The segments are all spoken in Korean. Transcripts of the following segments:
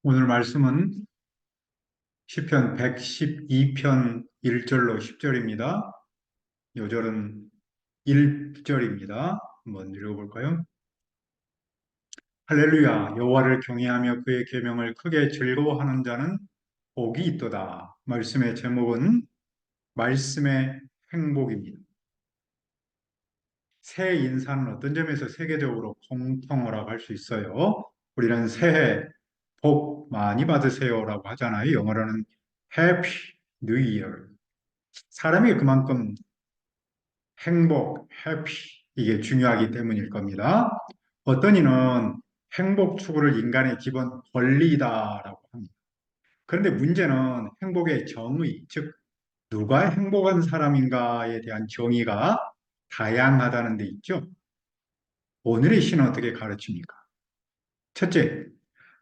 오늘 말씀은 시편 112편 1절로 10절입니다. 요절은 1절입니다. 한번 읽어볼까요? 할렐루야, 여호와를 경외하며 그의 계명을 크게 즐거워하는 자는 복이 있도다. 말씀의 제목은 말씀의 행복입니다. 새해 인사는 어떤 점에서 세계적으로 공통어라고 할 수 있어요. 우리는 새해 복 많이 받으세요라고 하잖아요. 영어로는 Happy New Year. 사람이 그만큼 행복, 해피, 이게 중요하기 때문일 겁니다. 어떤 이는 행복 추구를 인간의 기본 권리다라고 합니다. 그런데 문제는 행복의 정의, 즉 누가 행복한 사람인가에 대한 정의가 다양하다는 데 있죠. 오늘의 시는 어떻게 가르칩니까? 첫째,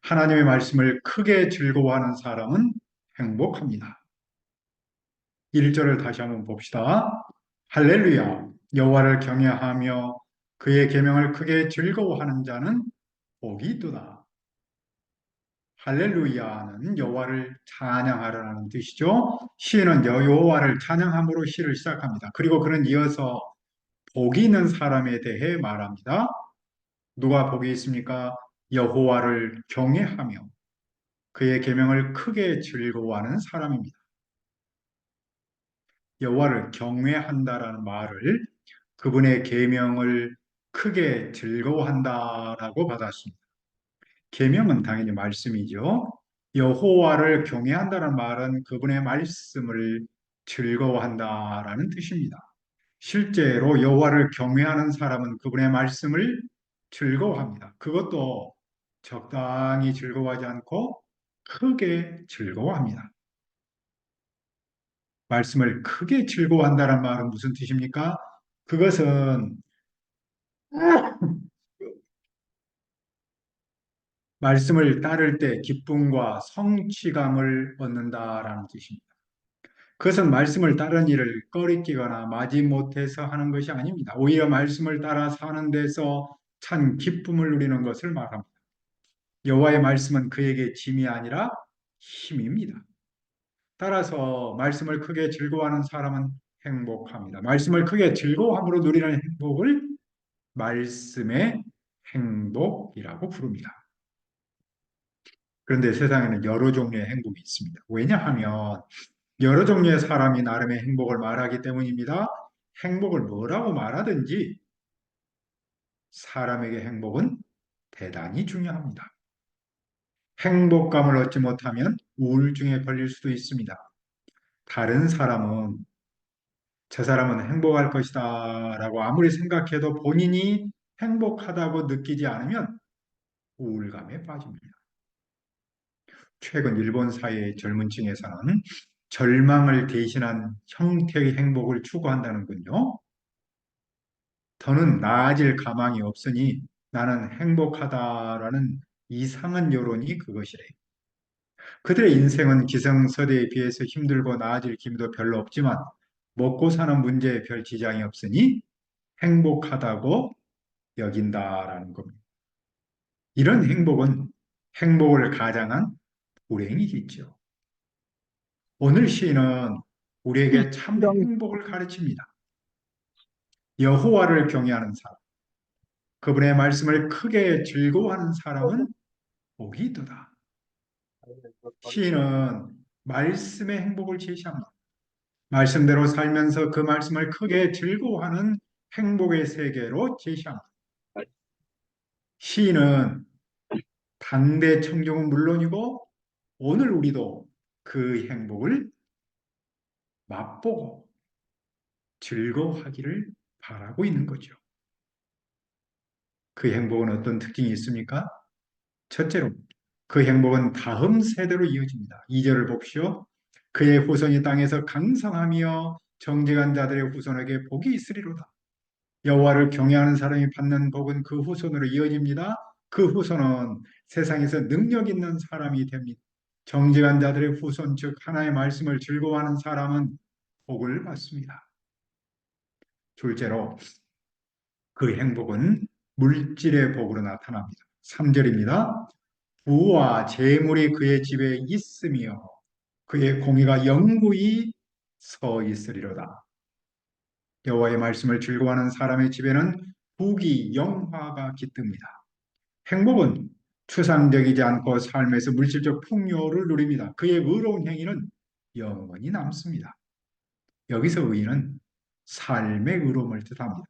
하나님의 말씀을 크게 즐거워하는 사람은 행복합니다. 1절을 다시 한번 봅시다. 할렐루야, 여호와를 경외하며 그의 계명을 크게 즐거워하는 자는 복이 있도다. 할렐루야는 여호와를 찬양하라는 뜻이죠. 시인은 여호와를 찬양함으로 시를 시작합니다. 그리고 그는 이어서 복이 있는 사람에 대해 말합니다. 누가 복이 있습니까? 여호와를 경외하며 그의 계명을 크게 즐거워하는 사람입니다. 여호와를 경외한다라는 말을 그분의 계명을 크게 즐거워한다라고 받았습니다. 계명은 당연히 말씀이죠. 여호와를 경외한다는 말은 그분의 말씀을 즐거워한다라는 뜻입니다. 실제로 여호와를 경외하는 사람은 그분의 말씀을 즐거워합니다. 그것도 적당히 즐거워하지 않고 크게 즐거워합니다. 말씀을 크게 즐거워한다는 말은 무슨 뜻입니까? 그것은 말씀을 따를 때 기쁨과 성취감을 얻는다라는 뜻입니다. 그것은 말씀을 따르는 일을 꺼리끼거나 마지못해서 하는 것이 아닙니다. 오히려 말씀을 따라 사는 데서 참 기쁨을 누리는 것을 말합니다. 여호와의 말씀은 그에게 짐이 아니라 힘입니다. 따라서 말씀을 크게 즐거워하는 사람은 행복합니다. 말씀을 크게 즐거워함으로 누리는 행복을 말씀의 행복이라고 부릅니다. 그런데 세상에는 여러 종류의 행복이 있습니다. 왜냐하면 여러 종류의 사람이 나름의 행복을 말하기 때문입니다. 행복을 뭐라고 말하든지 사람에게 행복은 대단히 중요합니다. 행복감을 얻지 못하면 우울증에 걸릴 수도 있습니다. 다른 사람은 저 사람은 행복할 것이다 라고 아무리 생각해도 본인이 행복하다고 느끼지 않으면 우울감에 빠집니다. 최근 일본 사회의 젊은 층에서는 절망을 대신한 형태의 행복을 추구한다는군요. 더는 나아질 가망이 없으니 나는 행복하다라는 이상한 여론이 그것이래. 그들의 인생은 기성세대에 비해서 힘들고 나아질 기미도 별로 없지만 먹고 사는 문제에 별 지장이 없으니 행복하다고 여긴다라는 겁니다. 이런 행복은 행복을 가장한 불행이겠죠. 오늘 시인은 우리에게 참 행복을 가르칩니다. 여호와를 경외하는 사람, 그분의 말씀을 크게 즐거워하는 사람은 복이 있도다. 시인은 말씀의 행복을 제시합니다. 말씀대로 살면서 그 말씀을 크게 즐거워하는 행복의 세계로 제시합니다. 시인은 당대 청중은 물론이고 오늘 우리도 그 행복을 맛보고 즐거워하기를 바라고 있는 거죠. 그 행복은 어떤 특징이 있습니까? 첫째로 그 행복은 다음 세대로 이어집니다. 2절을 봅시오. 그의 후손이 땅에서 강성하며 정직한 자들의 후손에게 복이 있으리로다. 여호와를 경외하는 사람이 받는 복은 그 후손으로 이어집니다. 그 후손은 세상에서 능력 있는 사람이 됩니다. 정직한 자들의 후손, 즉 하나의 말씀을 즐거워하는 사람은 복을 받습니다. 둘째로 그 행복은 물질의 복으로 나타납니다. 3절입니다. 부와 재물이 그의 집에 있으며 그의 공의가 영구히 서 있으리로다. 여호와의 말씀을 즐거워하는 사람의 집에는 복이 영화가 깃듭니다. 행복은 추상적이지 않고 삶에서 물질적 풍요를 누립니다. 그의 의로운 행위는 영원히 남습니다. 여기서 의는 삶의 의로움을 뜻합니다.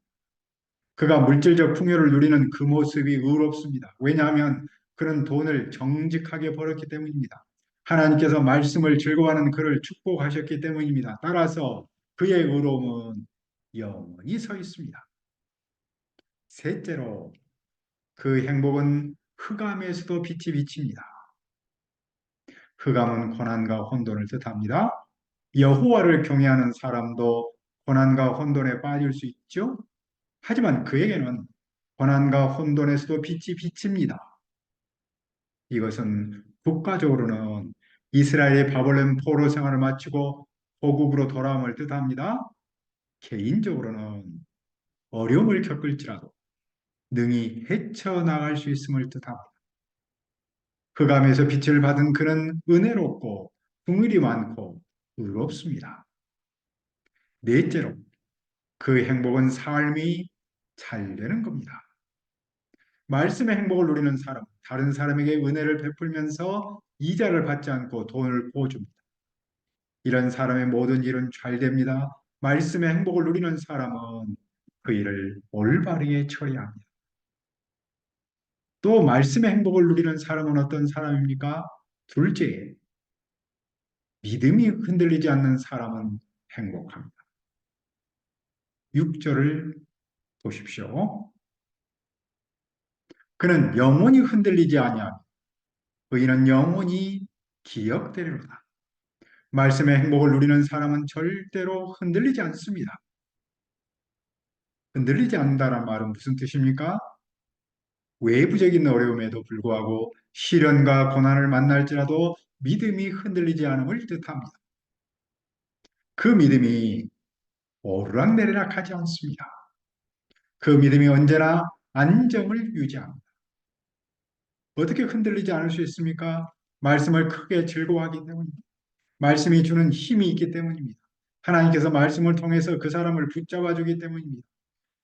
그가 물질적 풍요를 누리는 그 모습이 의롭습니다. 왜냐하면 그는 돈을 정직하게 벌었기 때문입니다. 하나님께서 말씀을 즐거워하는 그를 축복하셨기 때문입니다. 따라서 그의 의로움은 영원히 서 있습니다. 셋째로 그 행복은 흑암에서도 빛이 비칩니다. 흑암은 고난과 혼돈을 뜻합니다. 여호와를 경외하는 사람도 고난과 혼돈에 빠질 수 있죠. 하지만 그에게는 고난과 혼돈에서도 빛이 비칩니다. 이것은 국가적으로는 이스라엘의 바벨론 포로 생활을 마치고 고국으로 돌아옴을 뜻합니다. 개인적으로는 어려움을 겪을지라도 능히 헤쳐나갈 수 있음을 뜻합니다. 흑암에서 빛을 받은 그는 은혜롭고 긍휼이 많고 의롭습니다. 넷째로 그 행복은 삶이 잘 되는 겁니다. 말씀의 행복을 누리는 사람, 다른 사람에게 은혜를 베풀면서 이자를 받지 않고 돈을 보줍니다. 이런 사람의 모든 일은 잘 됩니다. 말씀의 행복을 누리는 사람은 그 일을 올바르게 처리합니다. 또 말씀의 행복을 누리는 사람은 어떤 사람입니까? 둘째, 믿음이 흔들리지 않는 사람은 행복합니다. 6절을 보십시오. 그는 영원히 흔들리지 아니하며 의인은 영원히 기억되리로다. 말씀의 행복을 누리는 사람은 절대로 흔들리지 않습니다. 흔들리지 않는다는 말은 무슨 뜻입니까? 외부적인 어려움에도 불구하고 시련과 고난을 만날지라도 믿음이 흔들리지 않음을 뜻합니다. 그 믿음이 오르락내리락 하지 않습니다. 그 믿음이 언제나 안정을 유지합니다. 어떻게 흔들리지 않을 수 있습니까? 말씀을 크게 즐거워하기 때문입니다. 말씀이 주는 힘이 있기 때문입니다. 하나님께서 말씀을 통해서 그 사람을 붙잡아 주기 때문입니다.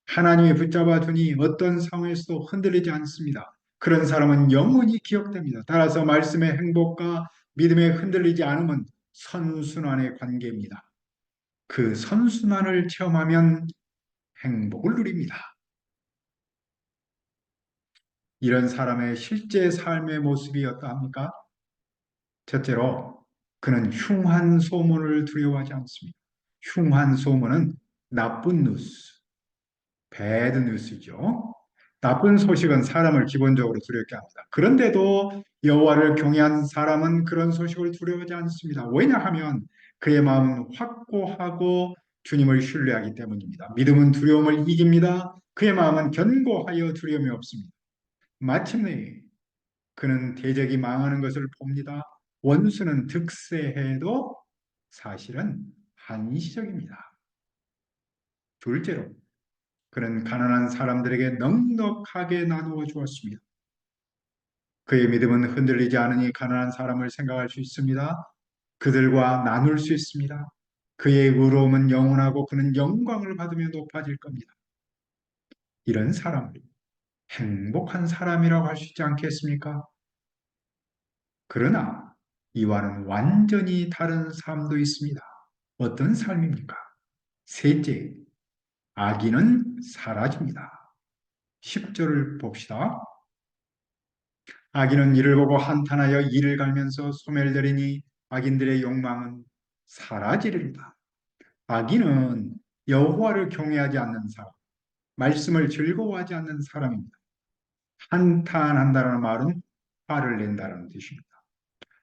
하나님이 붙잡아 두니 어떤 상황에서도 흔들리지 않습니다. 그런 사람은 영원히 기억됩니다. 따라서 말씀의 행복과 믿음에 흔들리지 않음은 선순환의 관계입니다. 그 선순환을 체험하면 행복을 누립니다. 이런 사람의 실제 삶의 모습이 어떠합니까? 첫째로, 그는 흉한 소문을 두려워하지 않습니다. 흉한 소문은 나쁜 뉴스, 배드 뉴스죠. 나쁜 소식은 사람을 기본적으로 두렵게 합니다. 그런데도 여호와를 경외한 사람은 그런 소식을 두려워하지 않습니다. 왜냐하면 그의 마음은 확고하고 주님을 신뢰하기 때문입니다. 믿음은 두려움을 이깁니다. 그의 마음은 견고하여 두려움이 없습니다. 마침내 그는 대적이 망하는 것을 봅니다. 원수는 득세해도 사실은 한시적입니다. 둘째로, 그는 가난한 사람들에게 넉넉하게 나누어 주었습니다. 그의 믿음은 흔들리지 않으니 가난한 사람을 생각할 수 있습니다. 그들과 나눌 수 있습니다. 그의 의로움은 영원하고 그는 영광을 받으며 높아질 겁니다. 이런 사람을 행복한 사람이라고 할 수 있지 않겠습니까? 그러나 이와는 완전히 다른 삶도 있습니다. 어떤 삶입니까? 셋째, 악인은 사라집니다. 10절을 봅시다. 악인은 이를 보고 한탄하여 이를 갈면서 소멸되리니 악인들의 욕망은 사라지리로다. 악인은 여호와를 경외하지 않는 사람, 말씀을 즐거워하지 않는 사람입니다. 한탄한다는 말은 화를 낸다는 뜻입니다.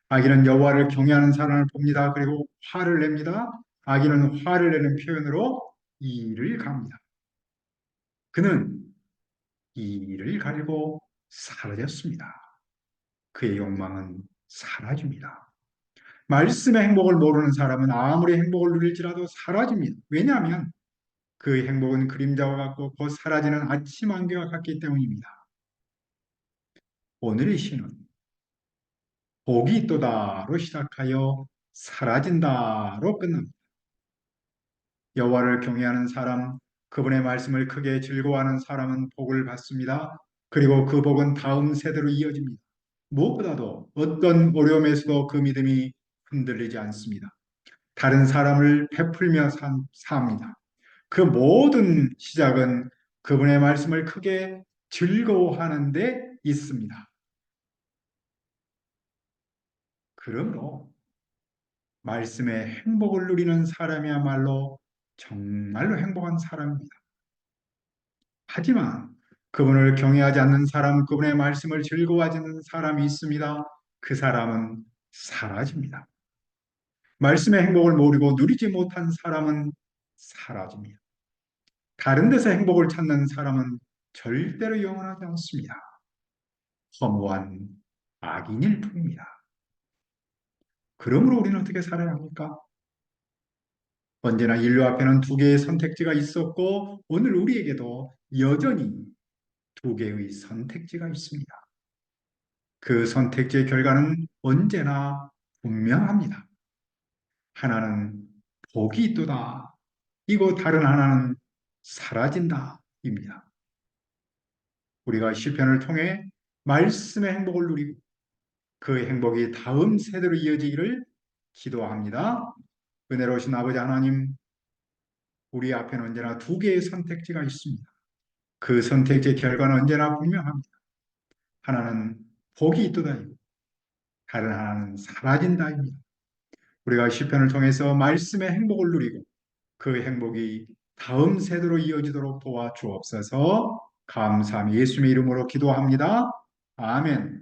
악인은 여호와를 경외하는 사람을 봅니다. 그리고 화를 냅니다. 악인은 화를 내는 표현으로 이를 갑니다. 그는 이를 가지고 사라졌습니다. 그의 욕망은 사라집니다. 말씀의 행복을 모르는 사람은 아무리 행복을 누릴지라도 사라집니다. 왜냐하면 그 행복은 그림자와 같고 곧 사라지는 아침 안개와 같기 때문입니다. 오늘의 시는 복이 있도다로 시작하여 사라진다로 끝납니다. 여호와를 경외하는 사람, 그분의 말씀을 크게 즐거워하는 사람은 복을 받습니다. 그리고 그 복은 다음 세대로 이어집니다. 무엇보다도 어떤 어려움에서도 그 믿음이 흔들리지 않습니다. 다른 사람을 베풀며 삽니다. 그 모든 시작은 그분의 말씀을 크게 즐거워하는 데 있습니다. 그러므로 말씀의 행복을 누리는 사람이야말로 정말로 행복한 사람입니다. 하지만 그분을 경외하지 않는 사람, 그분의 말씀을 즐거워하지 않는 사람이 있습니다. 그 사람은 사라집니다. 말씀의 행복을 모르고 누리지 못한 사람은 사라집니다. 다른 데서 행복을 찾는 사람은 절대로 영원하지 않습니다. 허무한 악인일 뿐입니다. 그러므로 우리는 어떻게 살아야 합니까? 언제나 인류 앞에는 두 개의 선택지가 있었고 오늘 우리에게도 여전히 두 개의 선택지가 있습니다. 그 선택지의 결과는 언제나 분명합니다. 하나는 복이 있도다. 이고 다른 하나는 사라진다입니다. 우리가 시편을 통해 말씀의 행복을 누리고 그 행복이 다음 세대로 이어지기를 기도합니다. 은혜로우신 아버지 하나님, 우리 앞에는 언제나 두 개의 선택지가 있습니다. 그 선택지의 결과는 언제나 분명합니다. 하나는 복이 있도다이고 다른 하나는 사라진다입니다. 우리가 시편을 통해서 말씀의 행복을 누리고 그 행복이 다음 세대로 이어지도록 도와주옵소서. 감사함 예수님의 이름으로 기도합니다. 아멘.